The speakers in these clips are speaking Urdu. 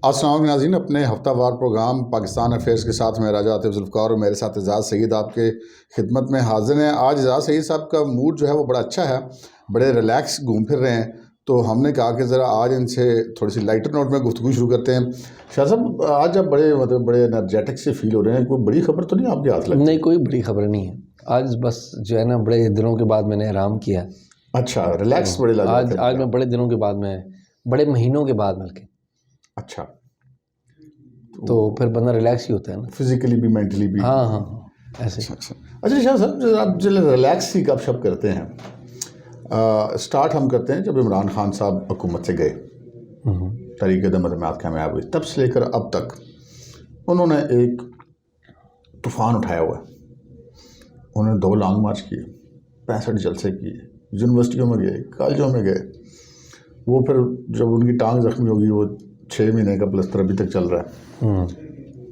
السلام علیکم ناظرین، اپنے ہفتہ وار پروگرام پاکستان افیئرس کے ساتھ میں راجہ عاطف ذوالفقار اور میرے ساتھ اعجاز سعید آپ کے خدمت میں حاضر ہیں۔ آج اعجاز سعید صاحب کا موڈ جو ہے وہ بڑا اچھا ہے، بڑے ریلیکس گھوم پھر رہے ہیں، تو ہم نے کہا کہ ذرا آج ان سے تھوڑی سی لائٹر نوٹ میں گفتگو شروع کرتے ہیں۔ شاہ صاحب، آج آپ بڑے انرجیٹک سے فیل ہو رہے ہیں، کوئی بڑی خبر تو نہیں آپ کے ہاتھ لگتی؟ نہیں، کوئی بڑی خبر نہیں ہے۔ آج بس جو ہے نا، بڑے دنوں کے بعد میں نے آرام کیا۔ اچھا، ریلیکس بڑے لگ رہے تھے آج میں بڑے دنوں کے بعد میں، بڑے مہینوں کے بعد مل کے، اچھا، تو پھر بندہ ریلیکس ہی ہوتا ہے نا، فزیکلی بھی مینٹلی بھی۔ ہاں ایسے۔ اچھا شاہ صاحب، آپ جو ریلیکس ہی گپ شپ کرتے ہیں، سٹارٹ ہم کرتے ہیں جب عمران خان صاحب حکومت سے گئے، تحریک جماعت کامیاب ہوئی، تب سے لے کر اب تک انہوں نے ایک طوفان اٹھایا ہوا ہے۔ انہوں نے 2 لانگ مارچ کیے، 65 جلسے کیے، یونیورسٹیوں میں گئے، کالجوں میں گئے۔ وہ پھر جب ان کی ٹانگ زخمی ہوگی، وہ 6 مہینے کا پلستر ابھی تک چل رہا ہے۔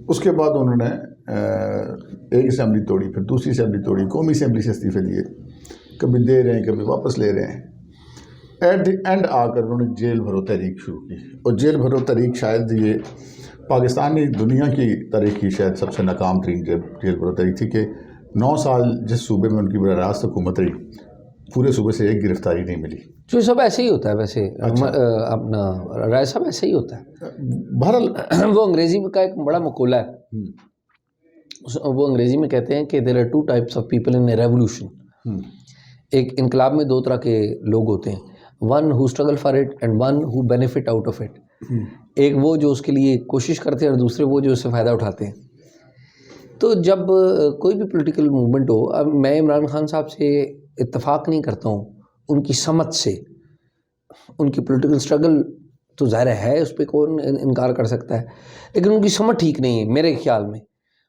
اس کے بعد انہوں نے ایک اسمبلی توڑی، پھر دوسری اسمبلی توڑی، قومی اسمبلی سے استعفے دیے، کبھی دے رہے ہیں کبھی واپس لے رہے ہیں۔ ایٹ دی اینڈ آ کر انہوں نے جیل بھرو تحریک شروع کی، اور جیل بھرو تحریک شاید یہ پاکستانی دنیا کی تاریخ کی شاید سب سے ناکام ترین جیل بھرو تحریک تھی کہ 9 سال جس صوبے میں ان کی براہ راست حکومت رہی، پورے صوبے سے ایک گرفتاری نہیں ملی۔ جو سب ایسے ہی ہوتا ہے ویسے، اپنا رائے صاحب ایسے ہی ہوتا ہے۔ بہرحال وہ انگریزی میں کا ایک بڑا مقولہ ہے، وہ انگریزی میں کہتے ہیں کہ there are 2 types of people in a revolution۔ ایک انقلاب میں 2 طرح کے لوگ ہوتے ہیں، one who struggle for it and one who benefit out of it۔ ایک وہ جو اس کے لیے کوشش کرتے ہیں، اور دوسرے وہ جو اس سے فائدہ اٹھاتے ہیں۔ تو جب کوئی بھی پولیٹیکل موومنٹ ہو، اب میں عمران خان صاحب سے اتفاق نہیں کرتا ہوں ان کی سمت سے، ان کی پولیٹیکل سٹرگل تو ظاہر ہے، اس پہ کون انکار کر سکتا ہے، لیکن ان کی سمت ٹھیک نہیں ہے میرے خیال میں۔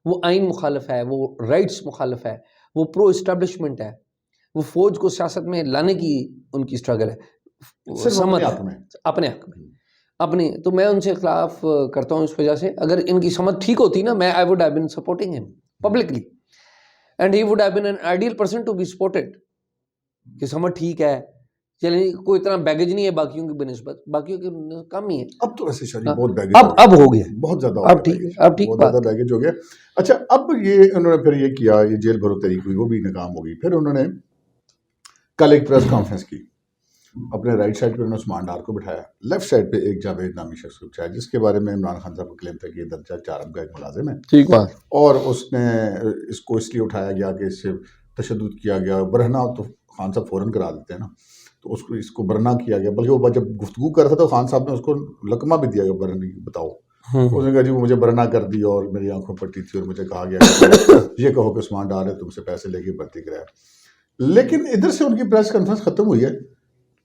وہ آئین مخالف ہے، وہ رائٹس مخالف ہے، وہ پرو اسٹیبلشمنٹ ہے، وہ فوج کو سیاست میں لانے کی ان کی سٹرگل ہے، سمت ہے اپنے حق میں اپنی۔ تو میں ان سے اختلاف کرتا ہوں اس وجہ سے۔ اگر ان کی سمت ٹھیک ہوتی نا، میں I would have been supporting him publicly and he would have been an ideal person to be supported، کہ سمت ٹھیک ہے، چلیے کوئی اتنا بیگیج نہیں ہے باقیوں کی بنسبت، باقیوں کی کم ہی ہے۔ اب تو ویسے شاید بہت بیگیج اب ہو گیا، بہت زیادہ، اب ٹھیک بہت زیادہ بیگیج ہو گیا۔ اچھا، اب یہ انہوں نے پھر یہ کیا، یہ جیل بھرو تحریک ہوئی، وہ بھی ناکام ہو گئی۔ پھر انہوں نے کل ایک پریس کانفرنس کی، اپنے رائٹ سائڈ پہ انہوں نے عثمان ڈار کو بٹھایا، لیفٹ سائڈ پہ ایک جاوید نامی شخص کو بٹھایا، جس کے بارے میں عمران خان صاحب کا کلیم تھا کہ یہ درجہ 4 کا ایک ملازم ہے۔ ٹھیک بات۔ اور اس نے اس کو اس لیے اٹھایا گیا کہ اس سے تشدد کیا گیا، برہنہ تو خان صاحب فوراً کرا دیتے ہیں نا، تو اس کو برہنہ کیا گیا، بلکہ وہ جب گفتگو کر رہا تھا تو خان صاحب نے اس کو لقمہ بھی دیا کہ برہنہ بتاؤ۔ اس نے کہا جی وہ مجھے برہنہ کر دی، اور میری آنکھوں پٹی تھی، اور مجھے کہا گیا کہ یہ کہو کہ عثمان ڈار نے تم سے پیسے لے کے بھرتی کرایا۔ لیکن ادھر سے ان کی پریس کانفرنس ختم ہوئی ہے،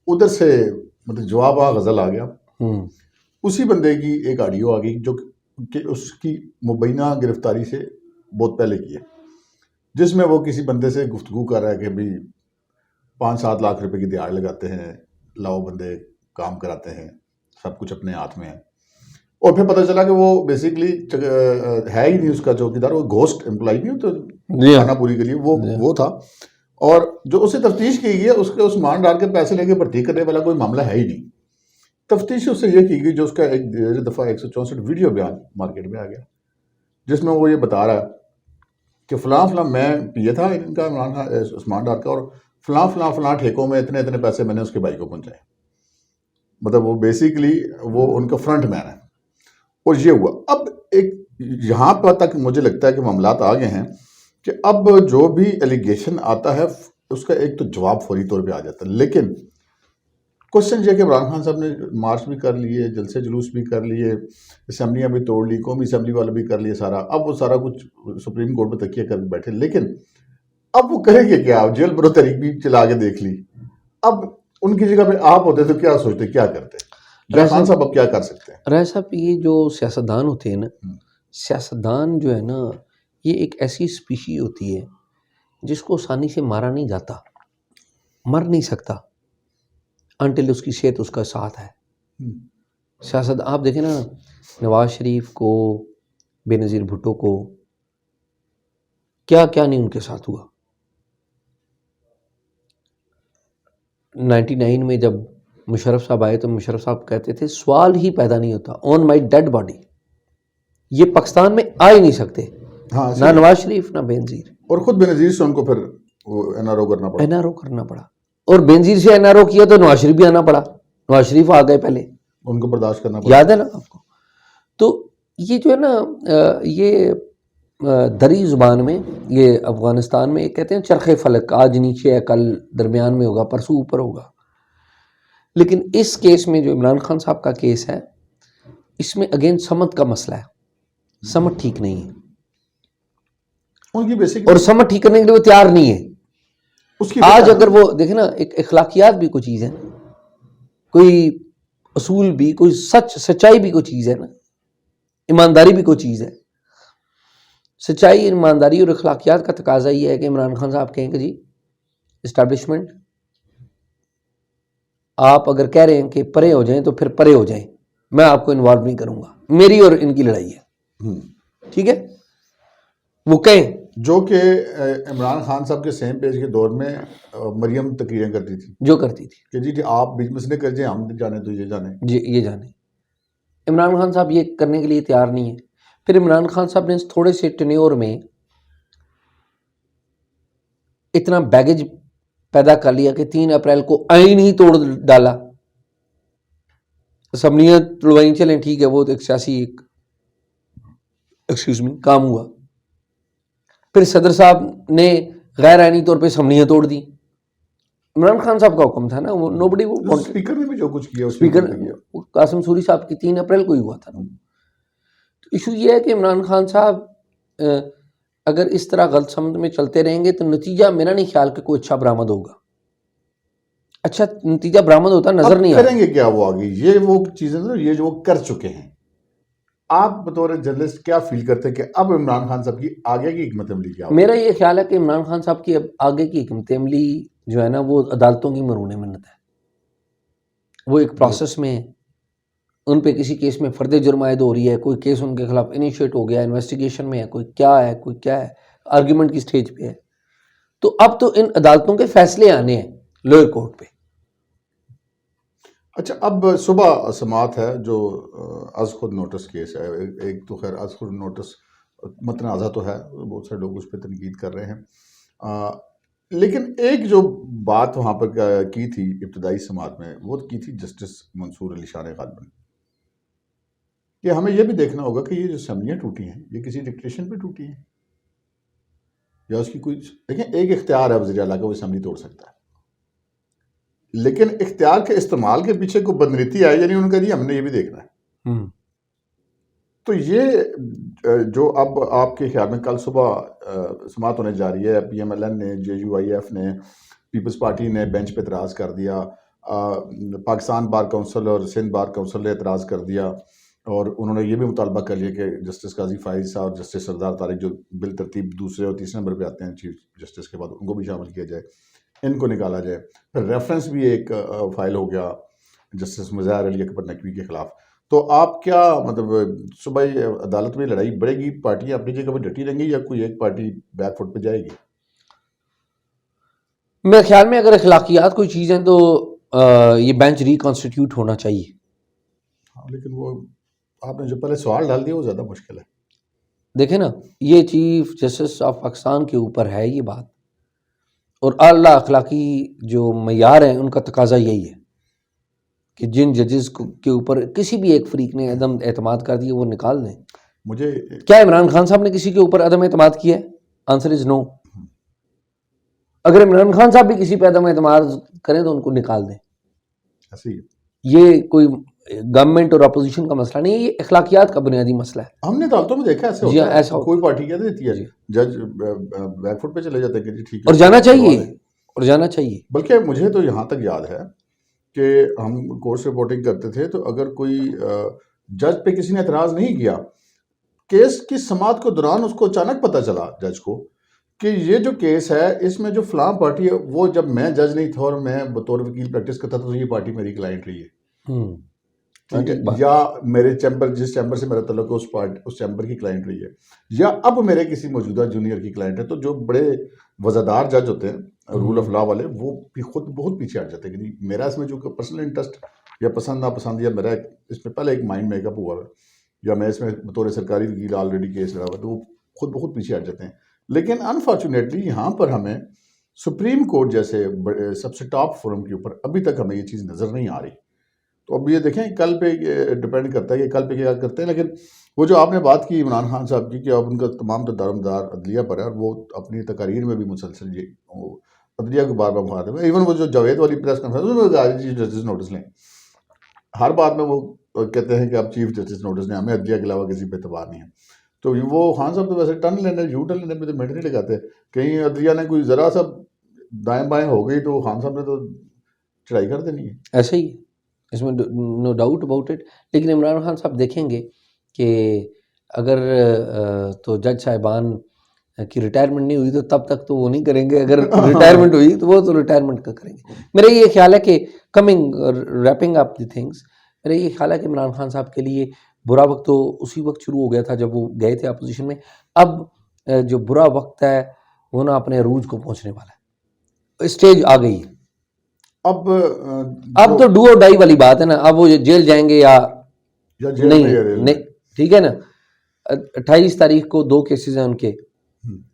ادھر سے مطلب جواب غزل آ گیا۔ اسی بندے کی ایک آڈیو آ گئی جو کہ اس کی مبینہ گرفتاری سے بہت پہلے کی ہے، جس میں وہ کسی بندے سے گفتگو کر رہا ہے کہ بھی 5-7 لاکھ روپے کی دیہڑ لگاتے ہیں، لاؤ بندے کام کراتے ہیں، سب کچھ اپنے ہاتھ میں ہے۔ اور پھر پتہ چلا کہ وہ بیسیکلی ہے ہی نہیں اس کا چوکیدار، وہ گھوسٹ امپلائی نہیں ہوتا خانہ پوری کے لیے، وہ تھا۔ اور جو اسے تفتیش کی گئی ہے، اس کے عثمان ڈار کے پیسے لے کے بھرتی کرنے والا کوئی معاملہ ہے ہی نہیں۔ تفتیش اس سے یہ کی گئی جو اس کا ایک دفعہ 164 ویڈیو بیان مارکیٹ میں آ گیا، جس میں وہ یہ بتا رہا ہے کہ فلاں فلاں میں یہ تھا ان کا عثمان ڈار کا، اور فلاں فلاں فلاں ٹھیکوں میں اتنے اتنے پیسے میں نے اس کے بھائی کو پہنچائے۔ مطلب وہ بیسیکلی وہ ان کا فرنٹ مین ہے۔ اور یہ ہوا، اب ایک یہاں پر تک مجھے لگتا ہے کہ معاملات آ گئے ہیں کہ اب جو بھی ایلیگیشن آتا ہے اس کا ایک تو جواب فوری طور پہ آ جاتا ہے۔ لیکن کوشچن یہ کہ عمران خان صاحب نے مارچ بھی کر لیے، جلسے جلوس بھی کر لیے، اسمبلیاں بھی توڑ لی، قومی اسمبلی والے بھی کر لیے سارا، اب وہ سارا کچھ سپریم کورٹ پہ تکیہ کر کے بیٹھے۔ لیکن اب وہ کریں گے کیا؟ جیل بھرو تحریک بھی چلا کے دیکھ لی، اب ان کی جگہ پہ آپ ہوتے تو کیا سوچتے، کیا کرتے؟ جہاں خان صاحب اب کیا کر سکتے ہیں؟ رائے صاحب، یہ جو سیاستدان ہوتے ہیں نا، سیاستدان جو ہے نا، یہ ایک ایسی اسپیشی ہوتی ہے جس کو آسانی سے مارا نہیں جاتا، مر نہیں سکتا انٹل اس کی صحت اس کا ساتھ ہے۔ سیاست آپ دیکھیں نا، نواز شریف کو، بے نظیر بھٹو کو، کیا کیا نہیں ان کے ساتھ ہوا۔ 99 میں جب مشرف صاحب آئے تو مشرف صاحب کہتے تھے سوال ہی پیدا نہیں ہوتا آن مائی ڈیڈ باڈی، یہ پاکستان میں آ ہی نہیں سکتے، ہاں نہ نواز شریف نہ بینظیر، اور خود بینظیر سے ان کو پھر وہ NRO کرنا پڑا. NRO کرنا پڑا، اور بینظیر سے NRO کیا تو نواز شریف بھی آنا پڑا، نواز شریف آ گئے پہلے، ان کو برداشت کرنا پڑا. یاد ہے نا آپ کو. تو یہ جو ہے نا یہ دری زبان میں یہ افغانستان میں کہتے ہیں چرخ فلک، آج نیچے ہے کل درمیان میں ہوگا پرسوں اوپر ہوگا. لیکن اس کیس میں جو عمران خان صاحب کا کیس ہے اس میں اگین سمت کا مسئلہ ہے، سمت ٹھیک نہیں ہے، ان کی بیسک اور سمت ٹھیک کرنے کے لیے وہ تیار نہیں ہے. اس کی آج اگر وہ دیکھیں نا، ایک اخلاقیات بھی کوئی چیز ہے، کوئی اصول بھی، کوئی سچائی بھی کوئی چیز ہے نا، ایمانداری بھی کوئی چیز ہے. سچائی، ایمانداری اور اخلاقیات کا تقاضا یہ ہے کہ عمران خان صاحب کہیں کہ جی اسٹیبلشمنٹ آپ اگر کہہ رہے ہیں کہ پرے ہو جائیں تو پھر پرے ہو جائیں، میں آپ کو انوالو نہیں کروں گا، میری اور ان کی لڑائی ہے. ٹھیک ہے، وہ کہیں جو کہ عمران خان صاحب کے سیم پیج کے دور میں مریم تقریریں کرتی تھی، جو کرتی تھی کہ جی آپ بیچ میں سے نہ کر جائیں، ہم جانے تو یہ جانے. جی یہ جانے. عمران خان صاحب یہ کرنے کے لیے تیار نہیں ہے. پھر عمران خان صاحب نے تھوڑے سے ٹینیور میں اتنا بیگیج پیدا کر لیا کہ 3 اپریل کو آئین ہی توڑ ڈالا. اسمبلیاں توڑوائیں، چلیں ٹھیک ہے، وہ ایک سیاسی کام ہوا. پھر صدر صاحب نے غیر آئینی طور پہ اسمبلیاں توڑ دی. عمران خان صاحب کا حکم تھا نا، وہ نوبڈی، وہ اسپیکر نے بھی جو کچھ کیا اسپیکر قاسم سوری صاحب کی 3 اپریل کو ہی ہوا تھا. ایشو یہ ہے کہ عمران خان صاحب اگر اس طرح غلط سمت میں چلتے رہیں گے تو نتیجہ میرا نہیں خیال کہ کوئی اچھا برآمد ہوگا. اچھا نتیجہ برآمد ہوتا نظر نہیں کریں گے کیا وہ آگے. یہ وہ چیزیں یہ جو وہ کر چکے ہیں. آپ بطور جرنلسٹ کیا فیل کرتے ہیں کہ اب عمران خان صاحب کی آگے کی حکمت عملی کیا ہوگی؟ میرا یہ خیال ہے کہ عمران خان صاحب کی اب آگے کی حکمت عملی جو ہے نا وہ عدالتوں کی مرہون منت ہے. وہ ایک پروسیس میں ان پہ کسی کیس میں فرد جرم عائد ہو رہی ہے، کوئی کیس ان کے خلاف انیشیٹ ہو گیا، انویسٹیگیشن میں ہے، کوئی کیا ہے، آرگیومنٹ کی سٹیج پہ ہے. تو اب تو ان عدالتوں کے فیصلے آنے ہیں لوئر کورٹ پہ. اچھا، اب صبح سماعت ہے جو از خود نوٹس کیس ہے. ایک تو خیر از خود نوٹس متنازع تو ہے، بہت سارے لوگ اس پہ تنقید کر رہے ہیں، لیکن ایک جو بات وہاں پر کی تھی ابتدائی سماعت میں، وہ کی تھی جسٹس منصور علی شاہ نے غالباً کہ ہمیں یہ بھی دیکھنا ہوگا کہ یہ جو اسمبلیاں ٹوٹی ہیں یہ کسی ڈکٹیشن پہ ٹوٹی ہیں یا اس کی کوئی. دیکھیں، ایک اختیار ہے وزیر اعلیٰ کا، وہ اسمبلی توڑ سکتا ہے، لیکن اختیار کے استعمال کے پیچھے کوئی بدنیتی آئے، یعنی انہوں نے کہا جی ہم نے یہ بھی دیکھنا ہے. تو یہ جو اب آپ کے خیال میں کل صبح سماعت ہونے جا رہی ہے، PMLN نے، JUIF نے، پیپلز پارٹی نے بینچ پہ اعتراض کر دیا، پاکستان بار کونسل اور سندھ بار کونسل نے اعتراض کر دیا، اور انہوں نے یہ بھی مطالبہ کر لیا کہ جسٹس قاضی فائز صاحب اور جسٹس سردار طارق جو بالترتیب دوسرے اور تیسرے نمبر پہ آتے ہیں چیف جسٹس کے بعد، ان کو بھی شامل کیا جائے، ان کو نکالا جائے. پھر ریفرنس بھی ایک فائل ہو گیا جسٹس مظاہر علی اکبر نقوی کے خلاف. تو آپ کیا مطلب صبح عدالت میں لڑائی بڑھے گی، پارٹیاں اپنی جگہ پہ ڈٹی رہیں گی یا کوئی ایک پارٹی بیک فٹ پہ جائے گی؟ میرے خیال میں اگر اخلاقیات کوئی چیز ہیں تو یہ بینچ ریکانسٹیٹیوٹ ہونا چاہیے. لیکن وہ آپ نے جو پہلے سوال ڈال دیا وہ زیادہ مشکل ہے. دیکھیں نا، یہ چیف جسٹس آف پاکستان کے اوپر ہے یہ بات، اور اعلیٰ اخلاقی جو معیار ہیں ان کا تقاضا یہی ہے کہ جن ججز کے اوپر کسی بھی ایک فریق نے عدم اعتماد کر دیا وہ نکال دیں. مجھے کیا عمران خان صاحب نے کسی کے اوپر عدم اعتماد کیا ہے؟ آنسر از نو. اگر عمران خان صاحب بھی کسی پہ عدم اعتماد کریں تو ان کو نکال دیں. ایسے ہی یہ کوئی گورنمنٹ اور اپوزیشن کا مسئلہ نہیں ہے، یہ اخلاقیات کا بنیادی مسئلہ ہے. ہم نے عدالتوں میں دیکھا ایسے جی ہوتا ہے، ایسا کوئی پارٹی کہہ دیتی ہے جی. جج بیک فٹ پہ چلے جاتے ہیں کہ جی ٹھیک ہے، اور جانا چاہیے، اور جانا چاہیے. بلکہ مجھے تو یہاں تک یاد ہے کہ ہم کورس رپورٹنگ کرتے تھے تو اگر کوئی جج پہ کسی نے اعتراض نہیں کیا، کیس کی سماعت کو دوران اس کو اچانک پتہ چلا جج کو کہ یہ جو کیس ہے اس میں جو فلاں پارٹی ہے، وہ جب میں جج نہیں تھا اور میں بطور وکیل پریکٹس کرتا تھا تو یہ پارٹی میری کلائنٹ رہی ہے. ٹھیک ہے, یا میرے چیمبر جس چیمبر سے میرا تعلق ہے اس چیمبر کی کلائنٹ رہی ہے, یا اب میرے کسی موجودہ جونیئر کی کلائنٹ ہے, تو جو بڑے وزادار جج ہوتے ہیں رول آف لا والے, وہ بھی خود بہت پیچھے ہٹ جاتے ہیں کہ میرا اس میں جو پرسنل انٹرسٹ یا پسند ناپسند, یا میرا اس میں پہلے ایک مائنڈ میک اپ ہوا ہے, یا میں اس میں بطور سرکاری وکیل آلریڈی کیس لڑا ہوا, تو وہ خود بہت پیچھے ہٹ جاتے ہیں. لیکن انفارچونیٹلی یہاں پر ہمیں سپریم کورٹ جیسے سب سے ٹاپ فورم کے اوپر ابھی تک ہمیں یہ چیز نظر نہیں آ رہی. تو اب یہ دیکھیں کل پہ ڈپینڈ کرتا ہے کہ کل پہ کیا کرتے ہیں. لیکن وہ جو آپ نے بات کی عمران خان صاحب کی کہ اب ان کا تمام دارمدار عدلیہ پر ہے, اور وہ اپنی تقاریر میں بھی مسلسل یہ عدلیہ کو بار بار مخاطب ہے. ایون وہ جو جاوید والی press conference chief justice notice لیں, ہر بات میں وہ کہتے ہیں کہ آپ چیف جسٹس نوٹس لیں, ہمیں عدلیہ کے علاوہ کسی پہ اعتبار نہیں ہے. تو وہ خان صاحب تو ویسے ٹرن لینے یو ٹرن لینے پہ تو منٹ نہیں لگاتے. کہیں عدلیہ نے کوئی ذرا سا دائیں بائیں ہو گئی تو خان صاحب نے تو چڑھائی کر دینی ہے. ایسے ہی, اس میں نو ڈاؤٹ اباؤٹ اٹ. لیکن عمران خان صاحب دیکھیں گے کہ اگر تو جج صاحبان کی ریٹائرمنٹ نہیں ہوئی تو تب تک تو وہ نہیں کریں گے, اگر ریٹائرمنٹ ہوئی تو وہ تو ریٹائرمنٹ کا کریں گے. میرا یہ خیال ہے کہ coming wrapping up the things, میرا یہ خیال ہے کہ عمران خان صاحب کے لیے برا وقت تو اسی وقت شروع ہو گیا تھا جب وہ گئے تھے اپوزیشن میں. اب جو برا وقت ہے وہ نا اپنے عروج کو پہنچنے والا ہے, اسٹیج آ گئی ہے. اب تو ڈو اور ڈائی والی بات ہے نا, اب وہ جیل جائیں گے یا نہیں. ٹھیک ہے نا, 28 تاریخ کو 2 کیسز ہیں ان کے.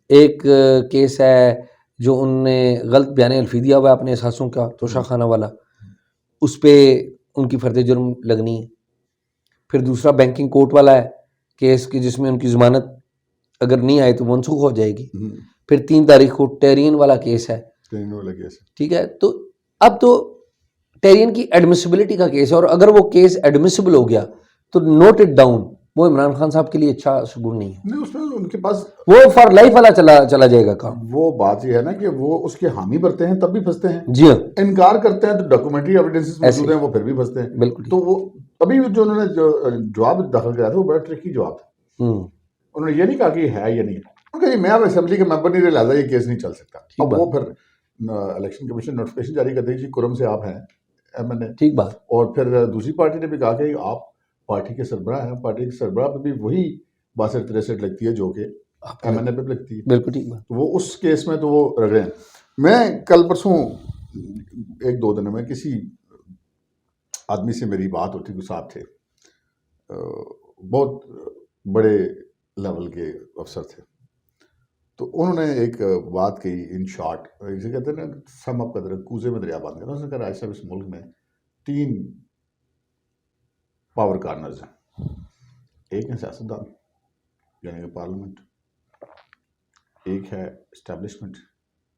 ایک کیس ہے جو ان نے غلط بیان الفی دیا ہوا ہے اپنے احساسوں کا, توشہ خانہ والا, اس پہ ان کی فرد جرم لگنی ہے. پھر دوسرا بینکنگ کورٹ والا ہے کیس کی, جس میں ان کی ضمانت اگر نہیں آئے تو منسوخ ہو جائے گی. پھر 3 تاریخ کو ٹیرین والا کیس ہے. ٹھیک ہے, تو اب تو ٹیرین کی ایڈمیسیبلٹی کا کیس ہے, اور اگر وہ کیس ایڈمیسیبل ہو گیا تو نوٹ اٹ ڈاؤن, وہ عمران خان صاحب کے لیے اچھا شگون نہیں ہے. اس میں ان کے پاس وہ فار لائف والا چلا جائے گا کام. وہ بات یہ ہے نا کہ وہ اس کے حامی بنتے ہیں تب بھی پھنستے ہیں. جی ہاں, انکار کرتے ہیں تو ڈاکومنٹری ایویڈنسز موجود ہیں, وہ پھر بھی پھنستے ہیں. بالکل. تو وہ ابھی جو انہوں نے جواب داخل کرایا تھا وہ بڑا ٹرکی جواب تھا. انہوں نے یہ نہیں کہا کہ یہ ہے یا نہیں ہے, انہوں نے کہا میں اب اسمبلی کے ممبر نہیں رہا, لہٰذا یہ کیس نہیں چل سکتا. اب وہ پھر الیکشن کمیشن نوٹیفکیشن جاری کرتے ہیں جی کرم سے آپ ہیں ایم این اے. ٹھیک بات. اور پھر دوسری پارٹی نے بھی کہا کہ آپ پارٹی کے سربراہ ہیں, پارٹی کے سربراہ پہ بھی وہی 62-63 لگتی ہے جو کہ ایم این اے پہ لگتی ہے. بالکل ٹھیک بات. وہ اس کیس میں تو وہ رگڑے ہیں. میں کل پرسوں 1-2 دنوں میں کسی آدمی سے میری بات ہوتی, کوئی صاحب تھے, بہت بڑے لیول کے افسر تھے. تو انہوں نے ایک بات کہی ان شارٹ, جسے کہتے ہیں نا سم اپ کا کوزے میں دریا باندھ کرنا. اس نے کہا راج صاحب اس ملک میں 3 پاور کارنرز ہیں. ایک ہے سیاستدان یعنی کہ پارلیمنٹ, ایک ہے اسٹیبلشمنٹ,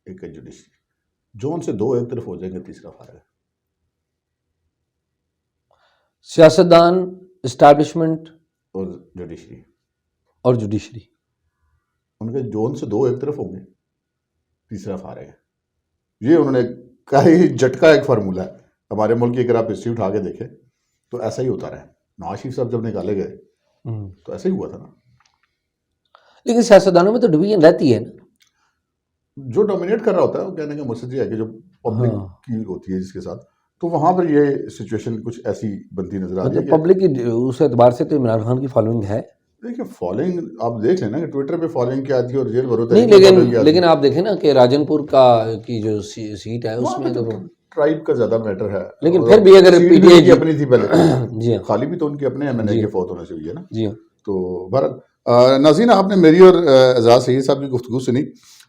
ایک ہے جوڈیشری. جو ان سے 2 ایک طرف ہو جائیں گے, تیسرا فارغ ہے. سیاستدان, اسٹیبلشمنٹ اور جوڈیشری. ان کے جو ان سے 2 ایک طرف ہوں گے, تیسرا فارغ ہے. یہ انہوں نے کہا, ہی جھٹکا ایک فارمولہ ہے ہمارے ملک کی. اگر آپ ہسٹری اٹھا کے دیکھیں تو ایسا ہی ہوتا رہا. نواز شریف صاحب جب نکالے گئے تو ایسا ہی ہوا تھا نا. لیکن سیاستدانوں میں تو ڈویژن رہتی ہے نا. جو ڈومینیٹ کر رہا ہوتا ہے وہ کہنے کا مقصد یہ ہے کہ جو پبلک کی ہوتی ہے جس کے ساتھ, تو وہاں پر یہ سچویشن کچھ ایسی بنتی نظر آ رہی ہے. پبلک کی اس اعتبار سے تو عمران خان کی فالوئنگ ہے. دیکھیں فالوئنگ آپ دیکھ لیں نا کہ ٹویٹر پہ فالوئنگ کیا تھی اور جیل بھرو نہیں. لیکن آپ دیکھیں نا کہ راجن پور کی جو سیٹ ہے اس میں تو ٹرائب کا زیادہ میٹر ہے. لیکن پھر بھی اگر پی ٹی آئی کی اپنی تھی پہلے, جی ہاں, خالی بھی تو ان کے اپنے ایم این اے کے فوت ہونے سے ہوئی ہے نا. جی ہاں. تو بہرحال ناظرین, آپ نے میری اور اعزاز سید صاحب کی گفتگو سنی,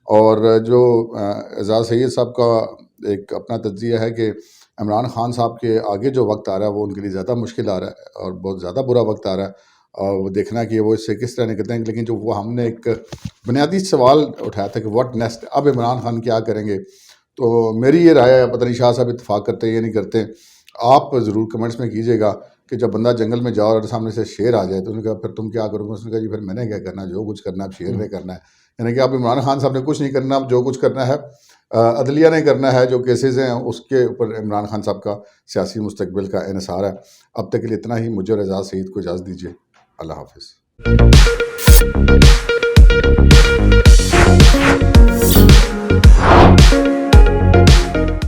اور جو اعزاز سید صاحب کا ایک اپنا تجزیہ ہے کہ عمران خان صاحب کے آگے جو وقت آ رہا ہے وہ ان کے لیے زیادہ مشکل آ رہا ہے اور بہت زیادہ برا وقت آ رہا ہے, اور وہ دیکھنا کہ وہ اس سے کس طرح نکلتے ہیں. لیکن جو وہ ہم نے ایک بنیادی سوال اٹھایا تھا کہ واٹ نیکسٹ, اب عمران خان کیا کریں گے, تو میری یہ رائے ہے, پتہ نہیں شاہ صاحب اتفاق کرتے ہیں یا نہیں کرتے, آپ ضرور کمنٹس میں کیجیے گا کہ جب بندہ جنگل میں جاؤ اور سامنے سے شیر آ جائے تو انہوں نے کہا پھر تم کیا کرو گے. اس نے کہا جی پھر میں نے کیا کرنا, جو کچھ کرنا اب شیر نے کرنا ہے. یعنی کہ اب عمران خان صاحب نے کچھ نہیں کرنا, اب جو کچھ کرنا ہے عدلیہ نے کرنا ہے. جو کیسز ہیں اس کے اوپر عمران خان صاحب کا سیاسی مستقبل کا انحصار ہے. اب تک کے لیے اتنا ہی. مجھے اور اعزاز سعید کو اجازت دیجیے. اللہ حافظ.